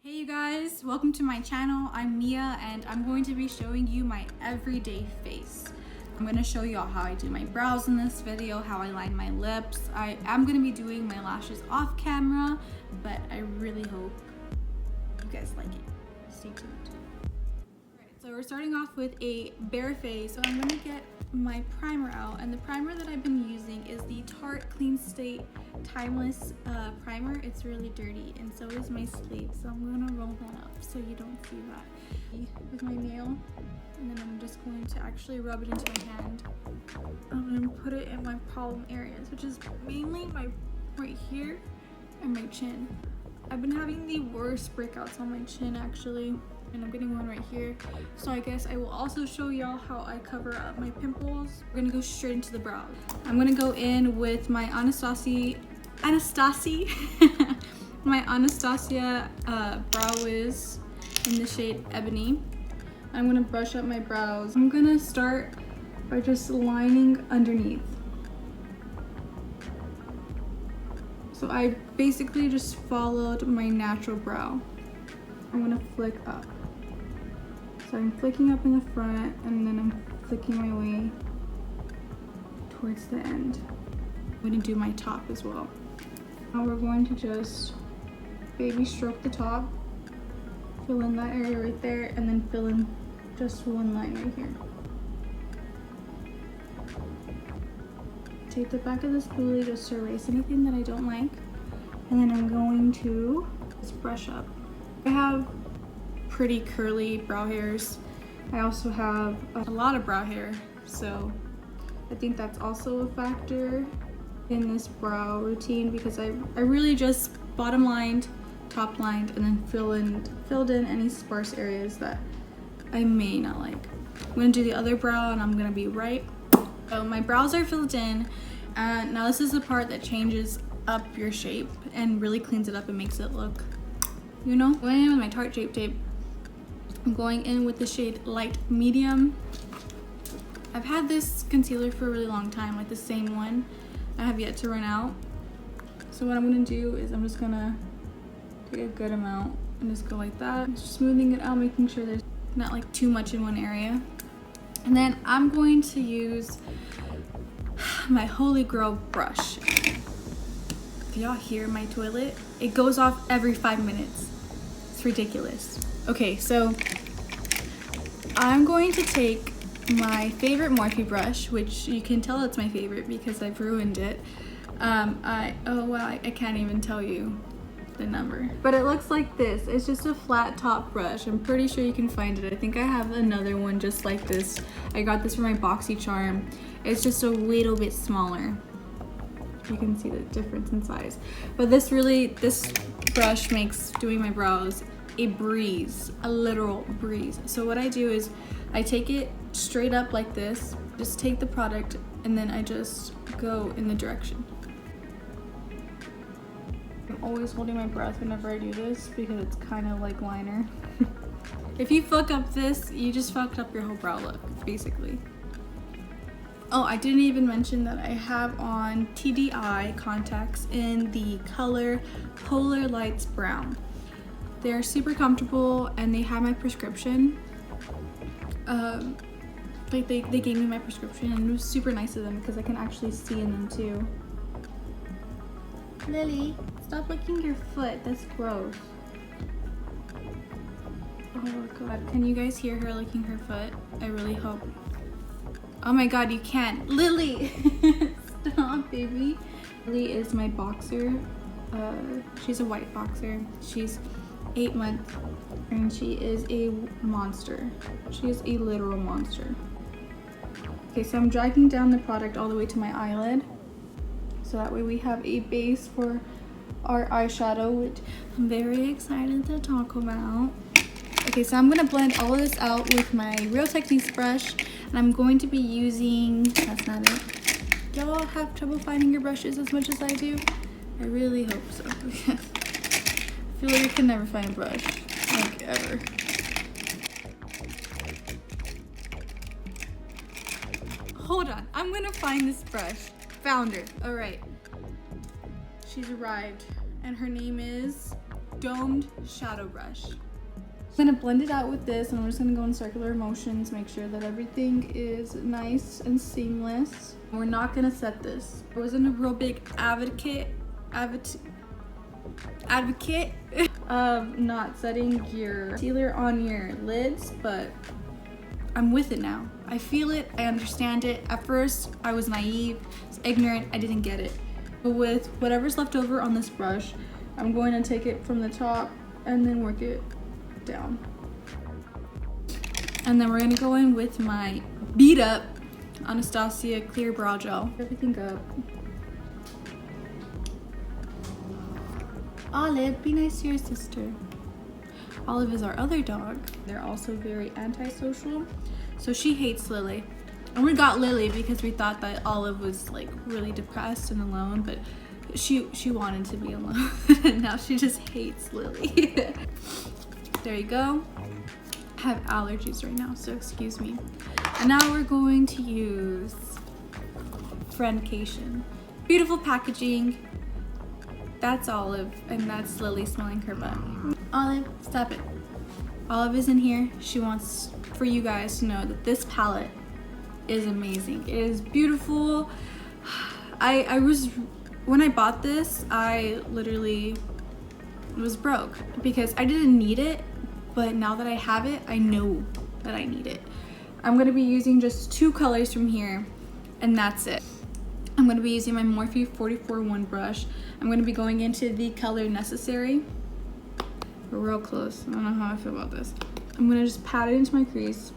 Hey you guys, welcome to my channel. I'm Mia and I'm going to be showing you my everyday face. I'm going to show you all how I do my brows in this video, how I line my lips. I am going to be doing my lashes off camera, but I really hope you guys like it. Stay tuned. Alright, so we're starting off with a bare face, so I'm going to get my primer out, and the primer that I've been using is the Tarte Clean State Timeless primer. It's really dirty and so is my sleeve, so I'm gonna roll that up so you don't see that with my nail, and then I'm just going to actually rub it into my hand. I'm gonna put it in my problem areas, which is mainly my right here and my chin. I've been having the worst breakouts on my chin actually, and I'm getting one right here. So I guess I will also show y'all how I cover up my pimples. We're gonna go straight into the brows. I'm gonna go in with my my Anastasia Brow Wiz in the shade Ebony. I'm gonna brush up my brows. I'm gonna start by just lining underneath. So I basically just followed my natural brow. I'm gonna flick up. So I'm flicking up in the front and then I'm flicking my way towards the end. I'm gonna do my top as well. Now we're going to just baby stroke the top, fill in that area right there, and then fill in just one line right here. Take the back of the spoolie just to erase anything that I don't like, and then I'm going to just brush up. I have pretty curly brow hairs. I also have a lot of brow hair, so I think that's also a factor in this brow routine, because I really just bottom lined, top lined, and then filled in any sparse areas that I may not like. I'm gonna do the other brow and I'm gonna be right. So my brows are filled in, and now this is the part that changes up your shape and really cleans it up and makes it look, you know. Going in with my Tarte Shape Tape, I'm going in with the shade Light Medium. I've had this concealer for a really long time, like the same one. I have yet to run out. So what I'm gonna do is I'm just gonna take a good amount and just go like that. Just smoothing it out, making sure there's not like too much in one area. And then I'm going to use my Holy Grail brush. If y'all hear my toilet, it goes off every 5 minutes. It's ridiculous. Okay, so I'm going to take my favorite Morphe brush, which you can tell it's my favorite because I've ruined it. I can't even tell you the number, but it looks like this. It's just a flat top brush. I'm pretty sure you can find it. I think I have another one just like this. I got this from my BoxyCharm. It's just a little bit smaller. You can see the difference in size, but this brush makes doing my brows a breeze, a literal breeze. So what I do is I take it straight up like this, just take the product, and then I just go in the direction. I'm always holding my breath whenever I do this because it's kind of like liner. If you fuck up this, you just fucked up your whole brow look, basically. Oh, I didn't even mention that I have on TDI contacts in the color Polar Lights Brown. They're super comfortable and they have my prescription. Like they gave me my prescription, and it was super nice of them because I can actually see in them too. Lily, stop licking your foot. That's gross. Oh god, can you guys hear her licking her foot? I really hope. Oh my god, you can't. Lily! Stop, baby. Lily is my boxer. She's a white boxer. She's 8 months and she is a monster. She is a literal monster. Okay, so I'm dragging down the product all the way to my eyelid, so that way we have a base for our eyeshadow, which I'm very excited to talk about. Okay, so I'm gonna blend all of this out with my Real Techniques brush, and I'm going to be using, that's not it. Y'all have trouble finding your brushes as much as I do? I really hope so, because I feel like I can never find a brush, like ever. Hold on, I'm gonna find this brush. Found her, all right. She's arrived, and her name is domed shadow brush. I'm gonna blend it out with this, and I'm just gonna go in circular motions, make sure that everything is nice and seamless. We're not gonna set this. I wasn't a real big advocate of not setting your concealer on your lids, but I'm with it now. I feel it, I understand it. At first, I was naive, I was ignorant, I didn't get it. But with whatever's left over on this brush, I'm going to take it from the top and then work it down. And then we're gonna go in with my beat up Anastasia clear brow gel. Everything up. Olive, be nice to your sister. Olive is our other dog. They're also very antisocial, so she hates Lily. And we got Lily because we thought that Olive was like really depressed and alone, but she wanted to be alone. And now she just hates Lily. There you go. I have allergies right now, so excuse me. And now we're going to use Friendcation. Beautiful packaging. That's Olive, and that's Lily smelling her butt. Olive, stop it. Olive is in here. She wants for you guys to know that this palette is amazing. It is beautiful. When I bought this, I literally was broke because I didn't need it, but now that I have it, I know that I need it. I'm gonna be using just 2 colors from here, and that's it. I'm gonna be using my Morphe 44-1 brush. I'm gonna be going into the color Necessary. We're real close. I don't know how I feel about this. I'm gonna just pat it into my crease.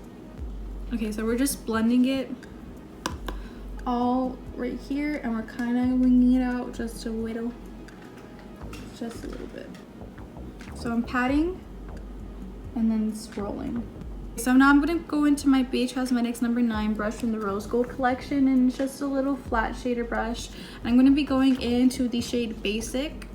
Okay, so we're just blending it all right here, and we're kind of winging it out just a little bit. So I'm patting and then swirling. So now I'm gonna go into my BH Cosmetics number 9 brush from the Rose Gold collection, and it's just a little flat shader brush. And I'm gonna be going into the shade Basic,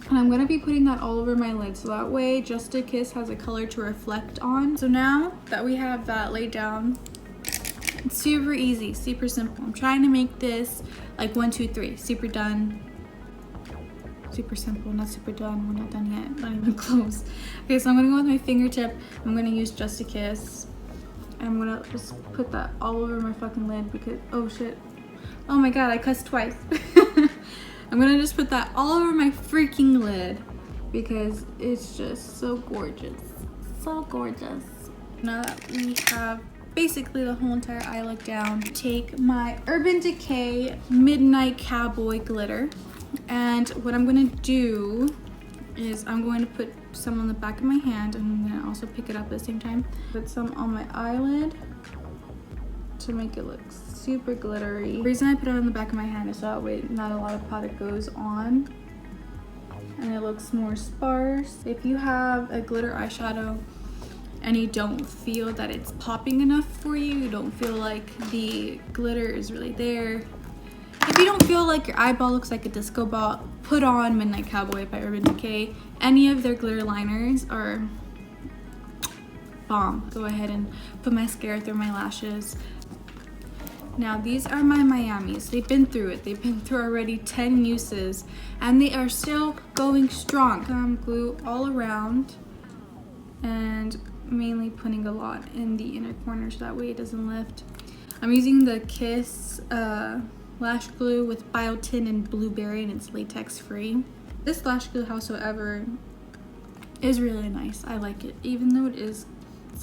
and I'm gonna be putting that all over my lid, so that way Just a Kiss has a color to reflect on. So now that we have that laid down, it's super easy, super simple. I'm trying to make this like 1, 2, 3, super done. Super simple, not super done. We're not done yet, not even close. Okay, so I'm gonna go with my fingertip. I'm gonna use Just a Kiss. I'm gonna just put that all over my fucking lid because, oh shit. Oh my god, I cussed twice. I'm gonna just put that all over my freaking lid because it's just so gorgeous. So gorgeous. Now that we have basically the whole entire eye look down, take my Urban Decay Midnight Cowboy Glitter. And what I'm gonna do is I'm going to put some on the back of my hand, and I'm gonna also pick it up at the same time. Put some on my eyelid to make it look super glittery. The reason I put it on the back of my hand is so that way not a lot of product goes on and it looks more sparse. If you have a glitter eyeshadow and you don't feel that it's popping enough for you, you don't feel like the glitter is really there, if you don't feel like your eyeball looks like a disco ball, put on Midnight Cowboy by Urban Decay. Any of their glitter liners are bomb. Go ahead and put mascara through my lashes. Now these are my Miamis. They've been through it. They've been through already 10 uses and they are still going strong. Glue all around and mainly putting a lot in the inner corner so that way it doesn't lift. I'm using the Kiss lash glue with biotin and blueberry, and it's latex free. This lash glue, howsoever, is really nice. I like it, even though it's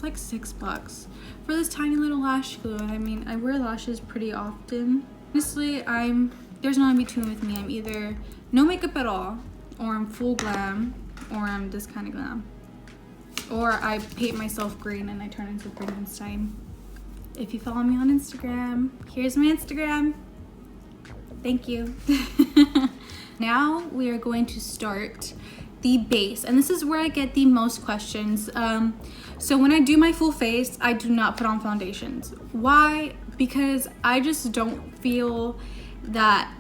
like $6 for this tiny little lash glue. I mean, I wear lashes pretty often. Honestly, there's no in between with me. I'm either no makeup at all, or I'm full glam, or I'm this kind of glam, or I paint myself green and I turn into Frankenstein. If you follow me on Instagram, here's my Instagram. Thank you. Now we are going to start the base, and this is where I get the most questions. So when I do my full face, I do not put on foundations. Why? Because I just don't feel that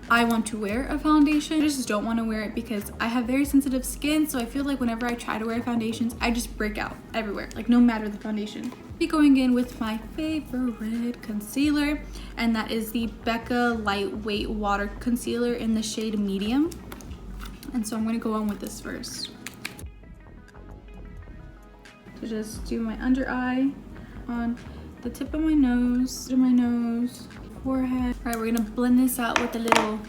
I want to wear a foundation. I just don't want to wear it because I have very sensitive skin, so I feel like whenever I try to wear foundations, I just break out everywhere, like no matter the foundation. Be going in with my favorite concealer, and that is the Becca Lightweight Water Concealer in the shade Medium. And so I'm gonna go on with this first. So just do my under eye on the tip of my nose, forehead. All right, we're gonna blend this out with a little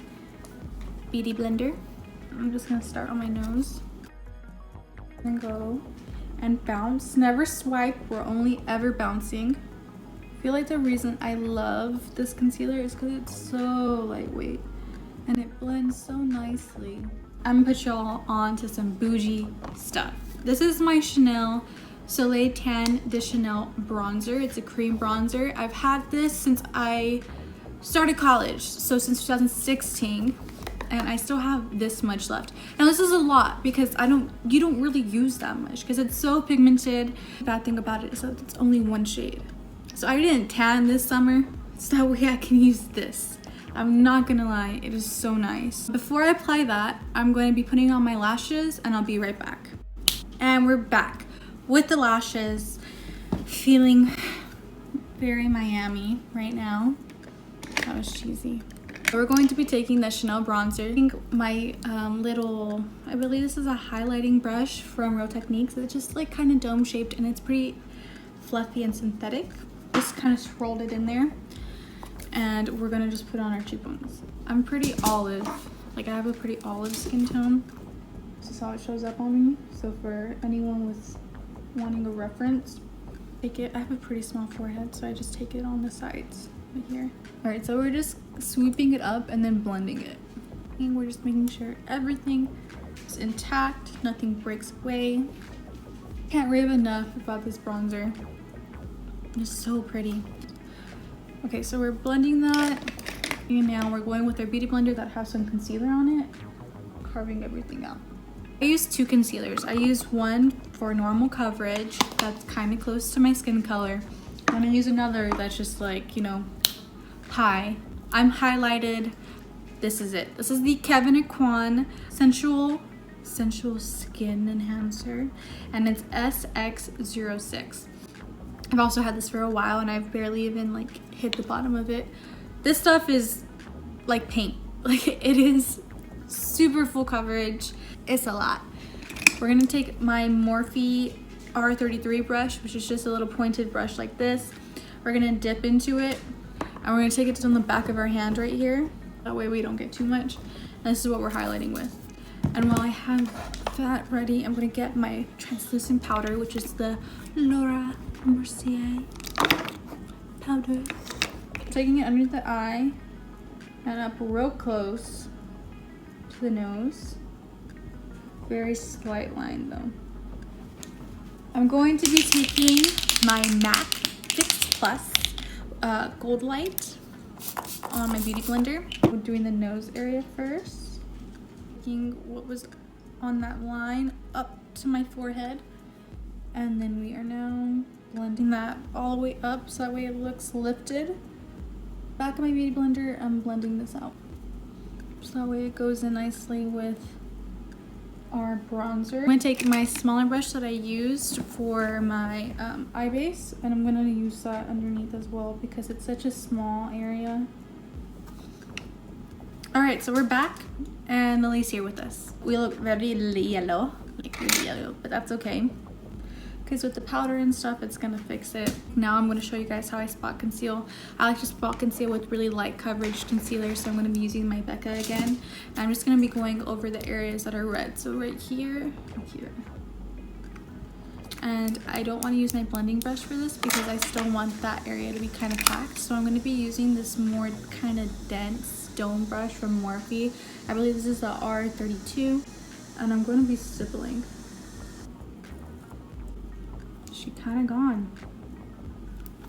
beauty blender. I'm just gonna start on my nose and go and bounce. Never swipe, we're only ever bouncing. I feel like the reason I love this concealer is because it's so lightweight and it blends so nicely. I'm gonna put y'all on to some bougie stuff. This is my Chanel Soleil Tan de Chanel bronzer. It's a cream bronzer. I've had this since I started college, so since 2016, and I still have this much left. Now this is a lot because you don't really use that much because it's so pigmented. The bad thing about it is that it's only one shade. So I didn't tan this summer, so that way I can use this. I'm not gonna lie, it is so nice. Before I apply that, I'm going to be putting on my lashes and I'll be right back. And we're back with the lashes, feeling very Miami right now. That was cheesy. We're going to be taking the Chanel bronzer. I think my I believe this is a highlighting brush from Real Techniques. It's just like kind of dome shaped and it's pretty fluffy and synthetic. Just kind of swirled it in there. And we're gonna just put on our cheekbones. I'm pretty olive, like I have a pretty olive skin tone. This is how it shows up on me. So for anyone with wanting a reference, take it. I have a pretty small forehead, so I just take it on the sides right here. All right, so we're just swooping it up and then blending it. And we're just making sure everything is intact, nothing breaks away. Can't rave enough about this bronzer. It's so pretty. Okay, so we're blending that, and now we're going with our beauty blender that has some concealer on it, carving everything out. I use two concealers. I use one for normal coverage that's kind of close to my skin color, and I use another that's just like, you know, high. I'm highlighted. This is it. This is the Kevyn Aucoin Sensual Skin Enhancer, and it's SX06. I've also had this for a while and I've barely even like hit the bottom of it. This stuff is like paint. Like it is super full coverage. It's a lot. We're gonna take my Morphe R33 brush, which is just a little pointed brush like this. We're gonna dip into it and we're gonna take it on the back of our hand right here. That way we don't get too much. And this is what we're highlighting with. And while I have that ready, I'm gonna get my translucent powder, which is the Laura Mercier powder. Taking it under the eye and up real close to the nose. Very slight line though. I'm going to be taking my MAC Fix Plus Gold Light on my beauty blender. We're doing the nose area first. Taking what was on that line up to my forehead. And then we are now blending that all the way up so that way it looks lifted. Back of my beauty blender, I'm blending this out. So that way it goes in nicely with our bronzer. I'm gonna take my smaller brush that I used for my eye base, and I'm gonna use that underneath as well because it's such a small area. All right, so we're back and Lily's here with us. We look very yellow, but that's okay. Because with the powder and stuff, it's gonna fix it. Now I'm gonna show you guys how I spot conceal. I like to spot conceal with really light coverage concealer, so I'm gonna be using my Becca again. And I'm just gonna be going over the areas that are red. So right here, and here. And I don't wanna use my blending brush for this because I still want that area to be kind of packed. So I'm gonna be using this more kind of dense dome brush from Morphe. I believe this is the R32. And I'm gonna be stippling. She kind of gone.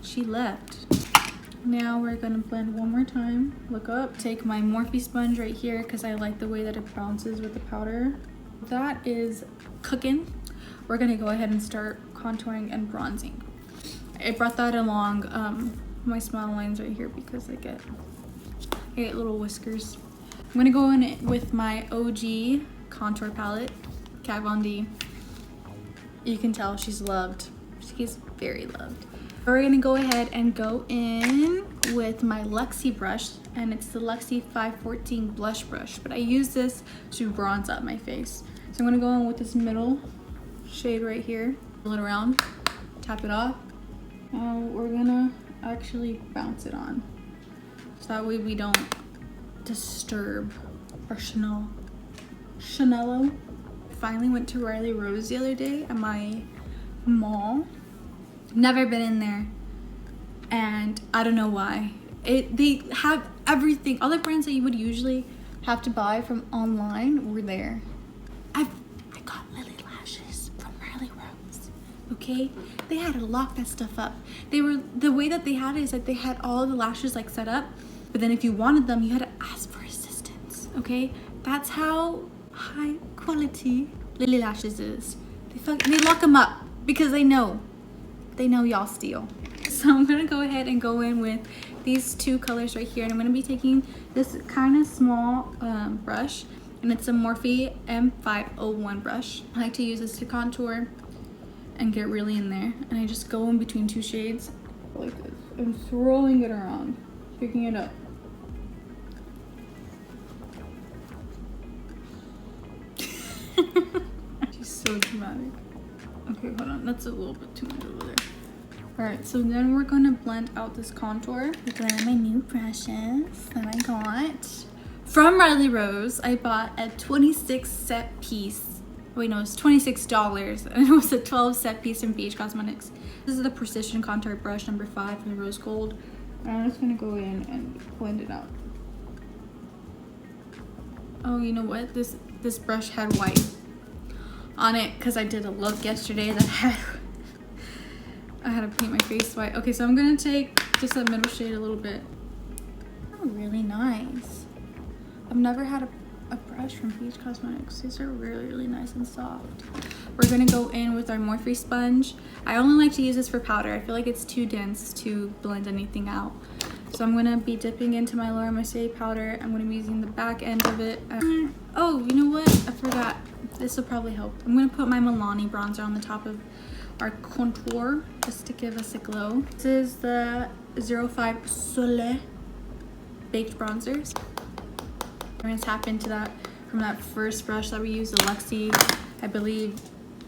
She left. Now we're gonna blend one more time. Look up, take my Morphe sponge right here because I like the way that it bounces with the powder. That is cooking. We're gonna go ahead and start contouring and bronzing. I brought that along my smile lines right here because I get little whiskers. I'm gonna go in with my OG contour palette, Kat Von D. You can tell she's loved. She's very loved. We're gonna go ahead and go in with my Luxie brush. and it's the Luxie 514 blush brush, but I use this to bronze up my face. So I'm gonna go in with this middle shade right here, roll it around, tap it off. Now we're gonna actually bounce it on, so that way we don't disturb our Chanello. Finally went to Riley Rose the other day at my mall. Never been in there, and I don't know why. They have everything, all the brands that you would usually have to buy from online were there. I got Lily lashes from Riley Rose. Okay, they had to lock that stuff up. The way that they had it is that they had all the lashes like set up, but then if you wanted them, you had to ask for assistance. Okay, that's how high quality Lily lashes is. They lock them up because they know y'all steal. So I'm gonna go ahead and go in with these two colors right here, and I'm gonna be taking this kind of small brush, and it's a Morphe M501 brush. I like to use this to contour and get really in there, and I just go in between two shades like this. I'm swirling it around, picking it up. She's so dramatic. Okay, hold on, that's a little bit too much over there. All right, so then we're gonna blend out this contour with one of my new brushes that I got from Riley Rose. I bought a 26 set piece. Wait, no, it's $26, and it was a 12 set piece from BH Cosmetics. This is the Precision Contour Brush number 5 in Rose Gold. And I'm just gonna go in and blend it out. Oh, you know what? This brush had white on it because I did a look yesterday that I had to paint my face white. Okay, so I'm gonna take just that middle shade a little bit. Oh, really nice. I've never had a brush from BH Cosmetics. These are really, really nice and soft. We're gonna go in with our Morphe sponge. I only like to use this for powder. I feel like it's too dense to blend anything out. So I'm gonna be dipping into my Laura Mercier powder. I'm gonna be using the back end of it. Oh, you know what? I forgot. This will probably help. I'm gonna put my Milani bronzer on the top of our contour just to give us a glow. This is the 05 Soleil Baked Bronzers. We're gonna tap into that from that first brush that we used, the Luxie, I believe,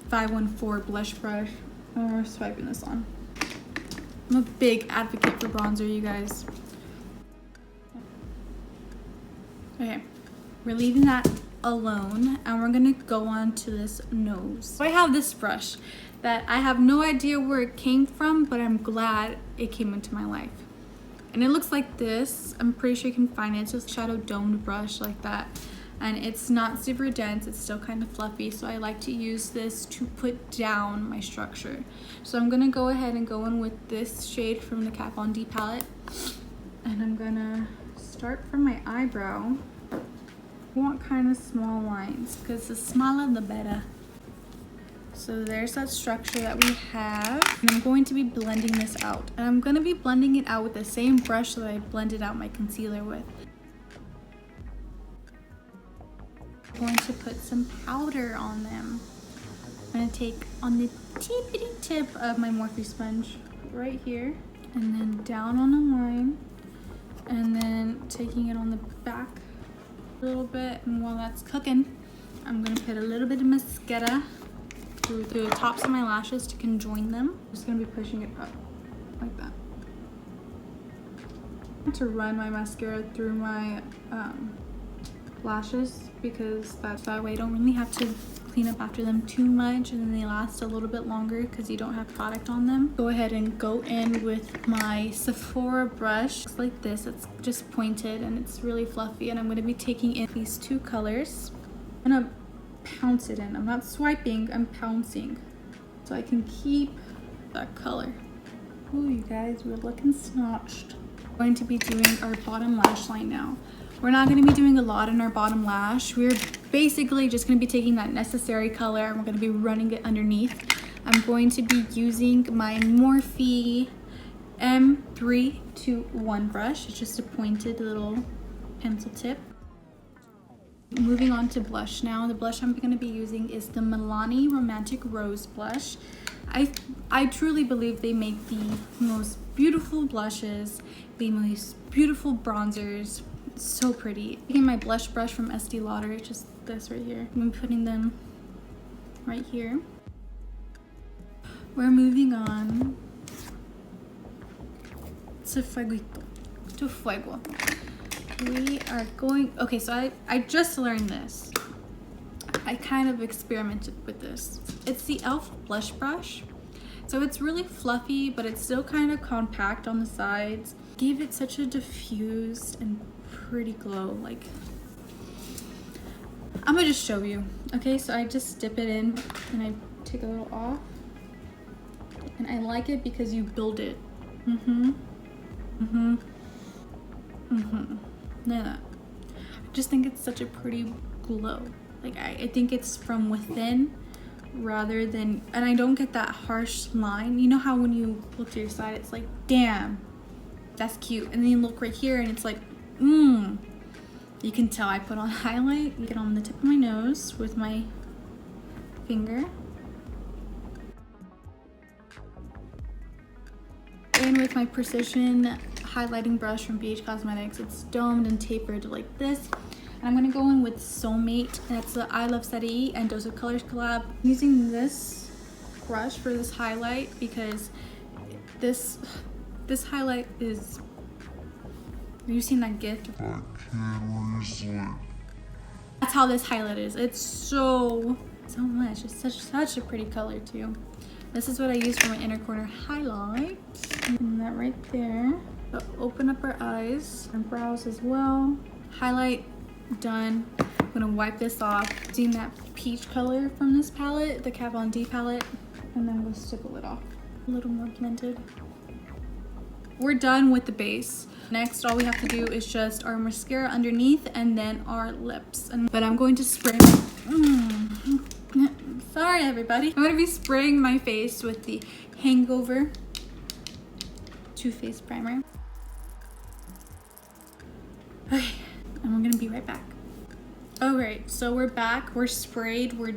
514 blush brush. And we're swiping this on. I'm a big advocate for bronzer, you guys. Okay, we're leaving that alone, and we're gonna go on to this nose. So I have this brush that I have no idea where it came from, but I'm glad it came into my life. And it looks like this. I'm pretty sure you can find it. It's just a shadow domed brush like that. And it's not super dense, it's still kind of fluffy, so I like to use this to put down my structure. So I'm gonna go ahead and go in with this shade from the Kat Von D palette. And I'm gonna start from my eyebrow. I want kind of small lines, because the smaller the better. So there's that structure that we have. And I'm going to be blending this out. And I'm gonna be blending it out with the same brush that I blended out my concealer with. Going to put some powder on them. I'm going to take on the tippity tip of my Morphe sponge right here, and then down on the line, and then taking it on the back a little bit. And while that's cooking, I'm going to put a little bit of mascara through the tops of my lashes to conjoin them. I'm just going to be pushing it up like that. To run my mascara through my lashes, because that way I don't really have to clean up after them too much, and then they last a little bit longer because you don't have product on them. Go ahead and go in with my Sephora brush. It's like this. It's just pointed and it's really fluffy, and I'm going to be taking in these two colors. I'm going to pounce it in. I'm not swiping, I'm pouncing, so I can keep that color. Ooh, you guys, we're looking snatched. We're going to be doing our bottom lash line now. We're not going to be doing a lot in our bottom lash. We're basically just going to be taking that necessary color and we're going to be running it underneath. I'm going to be using my Morphe M321 brush. It's just a pointed little pencil tip. Moving on to blush now. The blush I'm going to be using is the Milani Romantic Rose Blush. I truly believe they make the most beautiful blushes, the most beautiful bronzers. It's so pretty. Taking my blush brush from Estee Lauder, just this right here. I'm putting them right here. We're moving on to Fueguito. To Fuego. We are going, okay, so I just learned this. I kind of experimented with this. It's the e.l.f. blush brush. So it's really fluffy, but it's still kind of compact on the sides. Gave it such a diffused and pretty glow. Like, I'm gonna just show you. Okay, so I just dip it in and I take a little off. And I like it because you build it. Look at that. I just think it's such a pretty glow. Like I think it's from within rather than, and I don't get that harsh line. You know how when you look to your side, it's like, damn, that's cute. And then you look right here and it's like, You can tell I put on highlight. You get on the tip of my nose with my finger. And with my Precision highlighting brush from BH Cosmetics, it's domed and tapered like this. And I'm gonna go in with Soulmate, and it's the I Love Seti and Dose of Colors collab. I'm using this brush for this highlight because this highlight is, have you seen that GIF? That's how this highlight is. It's so much. It's such a pretty color too. This is what I use for my inner corner highlight. And that right there. So open up our eyes and brows as well. Highlight done. I'm gonna wipe this off. Using that peach color from this palette, the Kat Von D palette, and then we'll stipple it off. A little more pigmented. We're done with the base. Next, all we have to do is just our mascara underneath and then our lips. But I'm going to spray sorry everybody. I'm gonna be spraying my face with the Hangover Too Faced primer. Okay, and we're gonna be right back. Alright, so we're back, we're sprayed, we're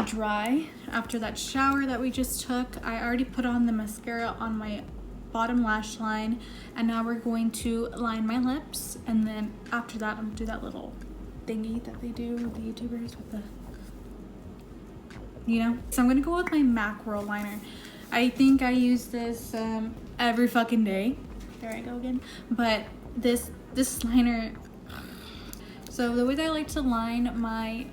dry after that shower that we just took. I already put on the mascara on my bottom lash line, and now we're going to line my lips, and then after that I'm gonna do that little thingy that they do with the YouTubers with the, you know? So I'm gonna go with my macro liner. I think I use this every fucking day. There I go again. But this liner, so the way that I like to line my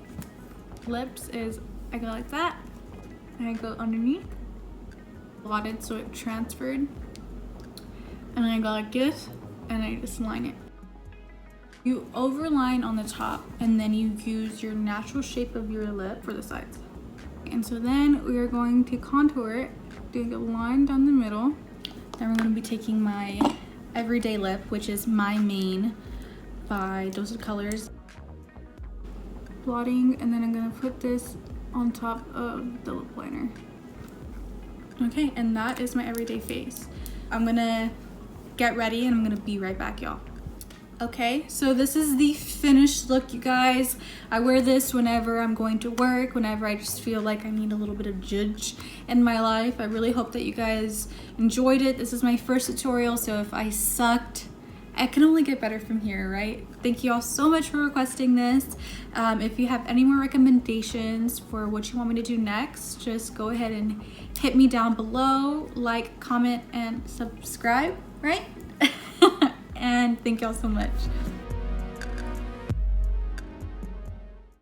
lips is I go like that, and I go underneath, blotted so it transferred, and I go like this, and I just line it. You overline on the top, and then you use your natural shape of your lip for the sides. And so then we are going to contour it, doing a line down the middle. Then we're going to be taking my Everyday Lip, which is My Main by Dose of Colors. Blotting, and then I'm going to put this on top of the lip liner. Okay, and that is my everyday face. I'm going to get ready and I'm going to be right back, y'all. Okay, so this is the finished look, you guys. I wear this whenever I'm going to work, whenever I just feel like I need a little bit of judge in my life. I really hope that you guys enjoyed it. This is my first tutorial, so if I sucked, I can only get better from here, right? Thank you all so much for requesting this. If you have any more recommendations for what you want me to do next, just go ahead and hit me down below. Like, comment, and subscribe, right? And thank y'all so much.